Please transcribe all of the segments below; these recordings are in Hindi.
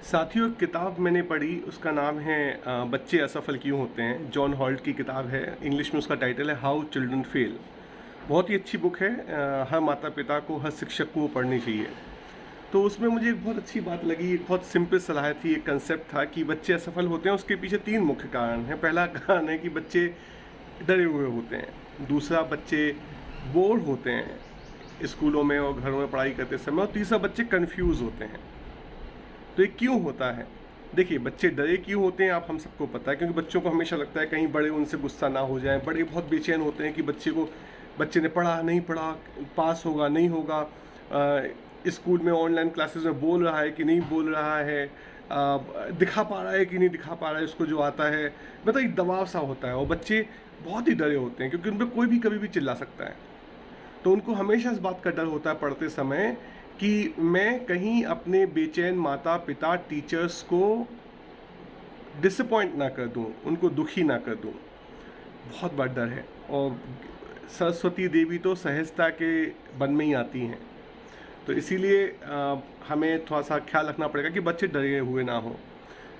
साथियों, एक किताब मैंने पढ़ी, उसका नाम है बच्चे असफल क्यों होते हैं। जॉन हॉल्ट की किताब है। इंग्लिश में उसका टाइटल है हाउ चिल्ड्रन फेल। बहुत ही अच्छी बुक है। हर माता पिता को, हर शिक्षक को वो पढ़नी चाहिए। तो उसमें मुझे एक बहुत अच्छी बात लगी, एक बहुत सिंपल सलाह थी, एक कंसेप्ट था कि बच्चे असफल होते हैं, उसके पीछे तीन मुख्य कारण हैं। पहला कारण है कि बच्चे डरे हुए होते हैं। दूसरा, बच्चे बोर होते हैं स्कूलों में और घरों में पढ़ाई करते समय। और तीसरा, बच्चे कन्फ्यूज़ होते हैं। तो ये क्यों होता है? देखिए, बच्चे डरे क्यों होते हैं आप हम सबको पता है, क्योंकि बच्चों को हमेशा लगता है कहीं बड़े उनसे गुस्सा ना हो जाएं। बड़े बहुत बेचैन होते हैं कि बच्चे ने पढ़ा नहीं पढ़ा, पास होगा नहीं होगा, स्कूल में ऑनलाइन क्लासेस में बोल रहा है कि नहीं बोल रहा है, दिखा पा रहा है कि नहीं दिखा पा रहा है उसको जो आता है। मतलब एक दबाव सा होता है और बच्चे बहुत ही डरे होते हैं क्योंकि उन पर कोई भी कभी भी चिल्ला सकता है। तो उनको हमेशा इस बात का डर होता है पढ़ते समय कि मैं कहीं अपने बेचैन माता पिता टीचर्स को डिसअपॉइंट ना कर दूं, उनको दुखी ना कर दूं। बहुत बड़ा डर है। और सरस्वती देवी तो सहजता के वन में ही आती हैं। तो इसीलिए हमें थोड़ा सा ख्याल रखना पड़ेगा कि बच्चे डरे हुए ना हों।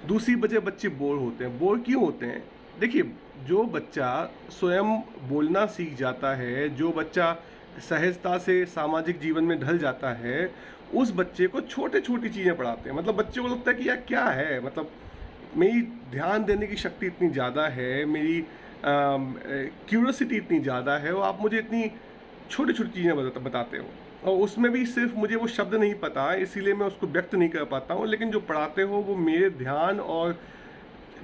दूसरी वजह, बच्चे बोर होते हैं। बोर क्यों होते हैं? देखिए, जो बच्चा स्वयं बोलना सीख जाता है, जो बच्चा सहजता से सामाजिक जीवन में ढल जाता है, उस बच्चे को छोटे छोटी चीज़ें पढ़ाते हैं। मतलब बच्चे को लगता है कि यार क्या है, मतलब मेरी ध्यान देने की शक्ति इतनी ज़्यादा है, मेरी क्यूरोसिटी इतनी ज़्यादा है और आप मुझे इतनी छोटी छोटी चीज़ें बताते हो। और उसमें भी सिर्फ मुझे वो शब्द नहीं पता, इसीलिए मैं उसको व्यक्त नहीं कर पाता हूँ, लेकिन जो पढ़ाते हो वो मेरे ध्यान और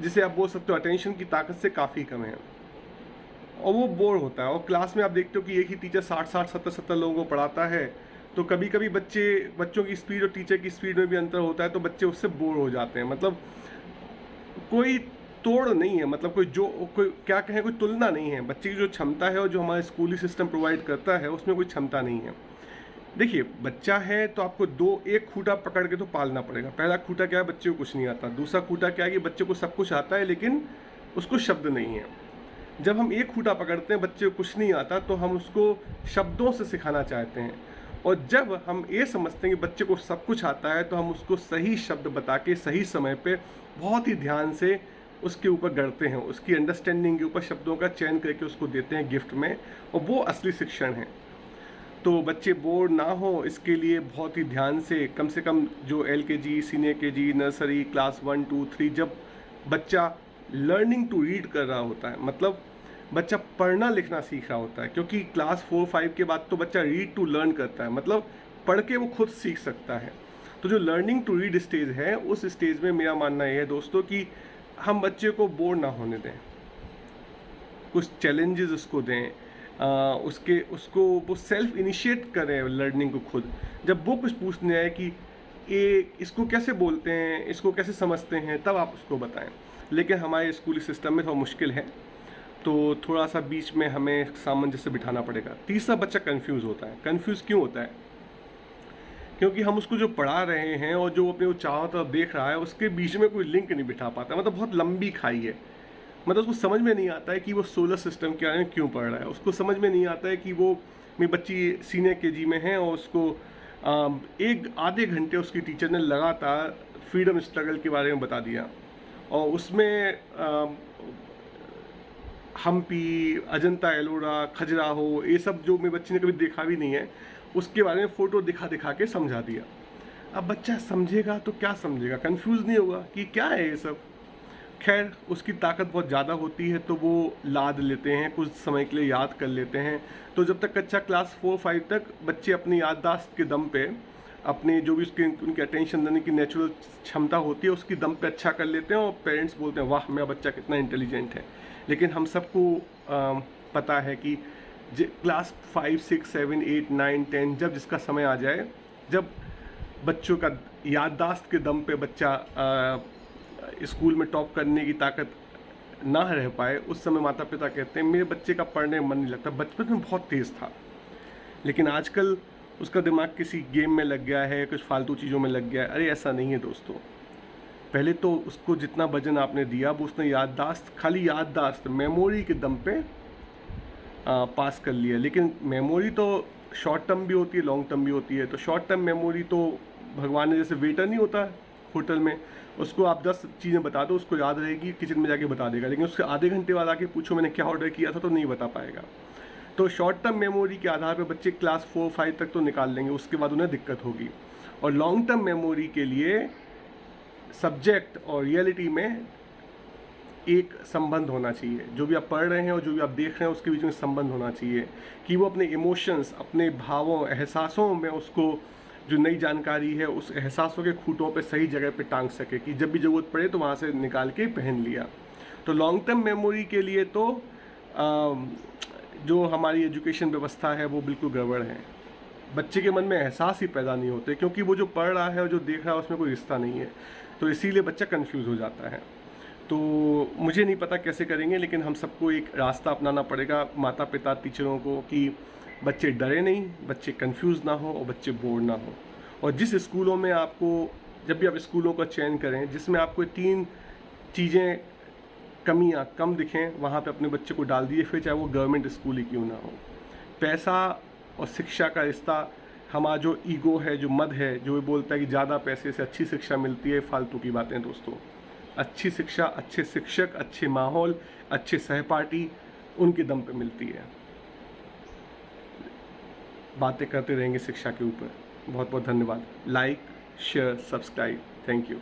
जिसे आप बोल सकते हो अटेंशन की ताकत से काफ़ी कम है। और वो बोर होता है। और क्लास में आप देखते हो कि एक ही टीचर 60-60, 70-70 लोगों को पढ़ाता है। तो कभी कभी बच्चों की स्पीड और टीचर की स्पीड में भी अंतर होता है, तो बच्चे उससे बोर हो जाते हैं। मतलब कोई तोड़ नहीं है, मतलब कोई क्या कहें, कोई तुलना नहीं है। बच्चे की जो क्षमता है और जो हमारा स्कूली सिस्टम प्रोवाइड करता है उसमें कोई क्षमता नहीं है। देखिए, बच्चा है तो आपको एक खूंटा पकड़ के तो पालना पड़ेगा। पहला खूंटा क्या है? बच्चे को कुछ नहीं आता। दूसरा खूंटा क्या है कि बच्चे को सब कुछ आता है लेकिन उसको शब्द नहीं है। जब हम एक खूंटा पकड़ते हैं, बच्चे को कुछ नहीं आता, तो हम उसको शब्दों से सिखाना चाहते हैं। और जब हम ये समझते हैं कि बच्चे को सब कुछ आता है, तो हम उसको सही शब्द बता के सही समय पे बहुत ही ध्यान से उसके ऊपर गढ़ते हैं, उसकी अंडरस्टैंडिंग के ऊपर शब्दों का चयन करके उसको देते हैं गिफ्ट में। और वो असली शिक्षण है। तो बच्चे बोर ना हो, इसके लिए बहुत ही ध्यान से कम जो LKG, senior KG, nursery, class 1, 2, 3, जब बच्चा लर्निंग टू रीड कर रहा होता है, मतलब बच्चा पढ़ना लिखना सीख रहा होता है, क्योंकि क्लास 4, 5 के बाद तो बच्चा रीड टू लर्न करता है, मतलब पढ़ के वो खुद सीख सकता है। तो जो लर्निंग टू रीड स्टेज है, उस स्टेज में मेरा मानना यह है दोस्तों कि हम बच्चे को बोर ना होने दें, कुछ चैलेंजेस उसको दें, उसको वो सेल्फ इनिशिएट करें लर्निंग को खुद। जब वो कुछ पूछने आए कि ये इसको कैसे बोलते हैं, इसको कैसे समझते हैं, तब आप उसको बताएं। लेकिन हमारे स्कूली सिस्टम में थोड़ा मुश्किल है, तो थोड़ा सा बीच में हमें सामंजस्य बिठाना पड़ेगा। तीसरा, बच्चा कंफ्यूज होता है। कंफ्यूज क्यों होता है? क्योंकि हम उसको जो पढ़ा रहे हैं और जो अपने वो चारों तरफ देख रहा है, उसके बीच में कोई लिंक नहीं बिठा पाता। मतलब बहुत लंबी खाई है। मतलब उसको समझ में नहीं आता है कि वो सोलर सिस्टम के बारे में क्यों पढ़ रहा है। उसको समझ में नहीं आता है कि वो मेरी बच्ची सीनियर KG में है और उसको एक आधे घंटे उसकी टीचर ने लगातार फ्रीडम स्ट्रगल के बारे में बता दिया। और उसमें हम्पी, अजंता एलोरा, खजुराहो, ये सब जो मेरे बच्चे ने कभी देखा भी नहीं है, उसके बारे में फ़ोटो दिखा दिखा के समझा दिया। अब बच्चा समझेगा तो क्या समझेगा? कंफ्यूज नहीं होगा कि क्या है ये सब। खैर, उसकी ताकत बहुत ज़्यादा होती है तो वो लाद लेते हैं, कुछ समय के लिए याद कर लेते हैं। तो जब तक कक्षा क्लास 4, 5 तक बच्चे अपनी याददाश्त के दम पे, अपने जो भी उनके अटेंशन देने की नेचुरल क्षमता होती है उसकी दम पे अच्छा कर लेते हैं और पेरेंट्स बोलते हैं वाह मेरा बच्चा कितना इंटेलिजेंट है। लेकिन हम सबको पता है कि क्लास 5, 6, 7, 8, 9, 10 जब जिसका समय आ जाए, जब बच्चों का याददाश्त के दम पे बच्चा स्कूल में टॉप करने की ताकत ना रह पाए, उस समय माता पिता कहते हैं मेरे बच्चे का पढ़ने में मन नहीं लगता। बचपन में बहुत तेज़ था, लेकिन आजकल उसका दिमाग किसी गेम में लग गया है, कुछ फालतू चीज़ों में लग गया है। अरे ऐसा नहीं है दोस्तों। पहले तो उसको जितना वजन आपने दिया, वो उसने याददाश्त, खाली याददाश्त, मेमोरी के दम पे पास कर लिया। लेकिन मेमोरी तो शॉर्ट टर्म भी होती है, लॉन्ग टर्म भी होती है। तो शॉर्ट टर्म मेमोरी तो भगवान ने जैसे वेटर नहीं होता, होटल में, उसको आप 10 चीज़ें बता दो, उसको याद रहेगी, किचन में जाके बता देगा, लेकिन उससे आधे घंटे बाद आके पूछो मैंने क्या ऑर्डर किया था, तो नहीं बता पाएगा। तो शॉर्ट टर्म मेमोरी के आधार पर बच्चे क्लास 4-5 तक तो निकाल लेंगे, उसके बाद उन्हें दिक्कत होगी। और लॉन्ग टर्म मेमोरी के लिए सब्जेक्ट और रियलिटी में एक संबंध होना चाहिए। जो भी आप पढ़ रहे हैं और जो भी आप देख रहे हैं उसके बीच में संबंध होना चाहिए, कि वो अपने इमोशंस, अपने भावों, एहसासों में उसको जो नई जानकारी है उस एहसासों के खूंटों पे सही जगह पे टांग सके, कि जब भी ज़रूरत पड़े तो वहाँ से निकाल के पहन लिया। तो लॉन्ग टर्म मेमोरी के लिए तो जो हमारी एजुकेशन व्यवस्था है वो बिल्कुल गड़बड़ है। बच्चे के मन में एहसास ही पैदा नहीं होते, क्योंकि वो जो पढ़ रहा है और जो देख रहा है उसमें कोई रिश्ता नहीं है, तो इसीलिए बच्चा कंफ्यूज हो जाता है। तो मुझे नहीं पता कैसे करेंगे, लेकिन हम सबको एक रास्ता अपनाना पड़ेगा, माता पिता टीचरों को, कि बच्चे डरे नहीं, बच्चे कंफ्यूज ना हो और बच्चे बोर ना हो। और जिस स्कूलों में आपको, जब भी आप स्कूलों का चयन करें जिसमें आपको 3 चीज़ें कमियां कम दिखें, वहाँ पे अपने बच्चे को डाल दिए, फिर चाहे वो गवर्नमेंट स्कूल ही क्यों ना हो। पैसा और शिक्षा का रिश्ता, हमारा जो ईगो है, जो मद है, जो बोलता है कि ज़्यादा पैसे से अच्छी शिक्षा मिलती है, फालतू की बातें दोस्तों। अच्छी शिक्षा, अच्छे शिक्षक, अच्छे माहौल, अच्छे सहपाठी उनके दम पे मिलती है। बातें करते रहेंगे शिक्षा के ऊपर। बहुत बहुत धन्यवाद। Like, share, subscribe. Thank you.